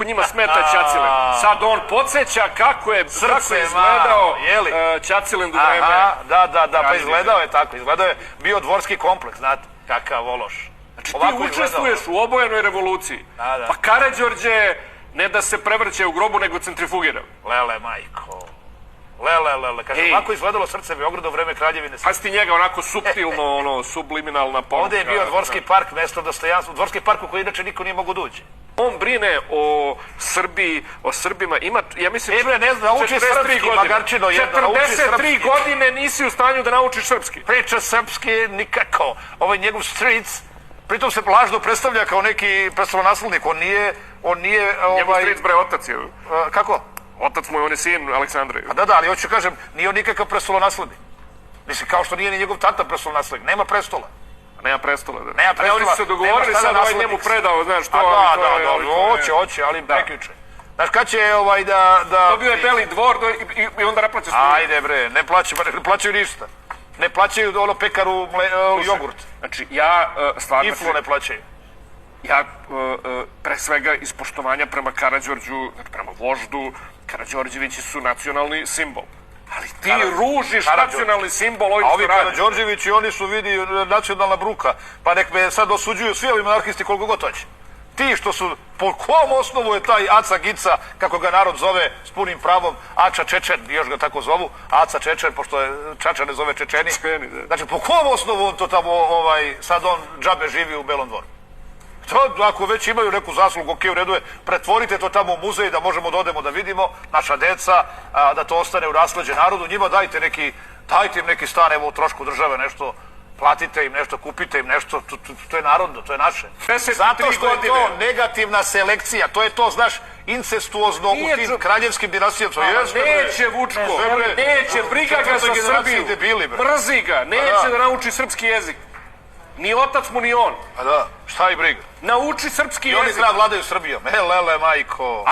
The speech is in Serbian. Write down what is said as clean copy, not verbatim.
koliko njima smeta Ćacilen. Sad on podsjeća kako je izgledao Ćacilen do vreme. Da, pa izgledao je tako. Izgledao je bio dvorski kompleks, znate, kakav ološ. Znači ti učestvuješ u obojenoj revoluciji. Pa Karađorđe ne da se prevrće u grobu, nego centrifugira. Lele, majko. Lele. Kaže, ovako izgledalo srce Beograda u vreme Kraljevine. Pa si ti njega onako suptilno, subliminalna poruka. Ovde je bio Dvorski park, mesto dostojanstva. Dvorski park u koji inače niko nije mogu doći. On brine o Srbiji, o Srbima. Ima, ja mislim, ne znam, nauči srpski, Magarčino jedno, nauči srpski. 43 godine nisi u stanju da naučiš srpski. Priča srpski nikako. Ovaj njegov stric, pritom se lažno predstavlja kao neki prestolonaslednik. On nije... Njegov stric, bre, otac je. Kako? Otac mu je, on je sin Aleksandra. Da, ali hoću kažem, nije on nikakav prestolonaslednik. Mislim, kao što nije ni njegov tata prestolonaslednik. Nema prestola. Nema prestola, da. Nema prestola. Oni su se dogovorili, sad ovaj njemu predao, znaš, to... Hoće, ali prekjuče. Znaš, kad će da... Dobio je Beli dvor i onda naplaća struju. Ajde, bre, ne plaćaju ništa. Ne plaćaju pekaru jogurt. Znači, ja stvarno... Iflu ne plaćaju. Ja, pre svega, iz poštovanja prema Karađorđu, prema voždu, Karađorđevići su nacionalni simbol. Ali ti ružiš nacionalni simbol ovih što radi. A ovi Karađorđevići, oni su, vidi, nacionalna bruka. Pa nek me sad osuđuju svi ovi monarhisti koliko god hoće. Ti što su, po kom osnovu je taj Aca Gica, kako ga narod zove s punim pravom, Ača Čečen, još ga tako zovu, Aca Čečen, pošto je Čača ne zove Čečeni. Znači, po kom osnovu on to tamo, sad on džabe živi u Belom dvoru? Ako već imaju neku zaslugu, ok, u redu je, pretvorite to tamo u muzej da možemo da odemo da vidimo, naša deca, da to ostane u rasleđe narodu, njima dajte im neki stan, evo u trošku države nešto, platite im nešto, kupite im nešto, to je narodno, to je naše. Zato što je to negativna selekcija, to je to, znaš, incestuozno u tim kraljevskim dinastijama. Neće Vučko, neće, briga ga za Srbiju, mrzi ga, neće da nauči srpski jezik. Ni otac mu, ni on. A da, šta i briga. Nauči srpski jezik. I oni vladaju Srbijom. Lele, majko.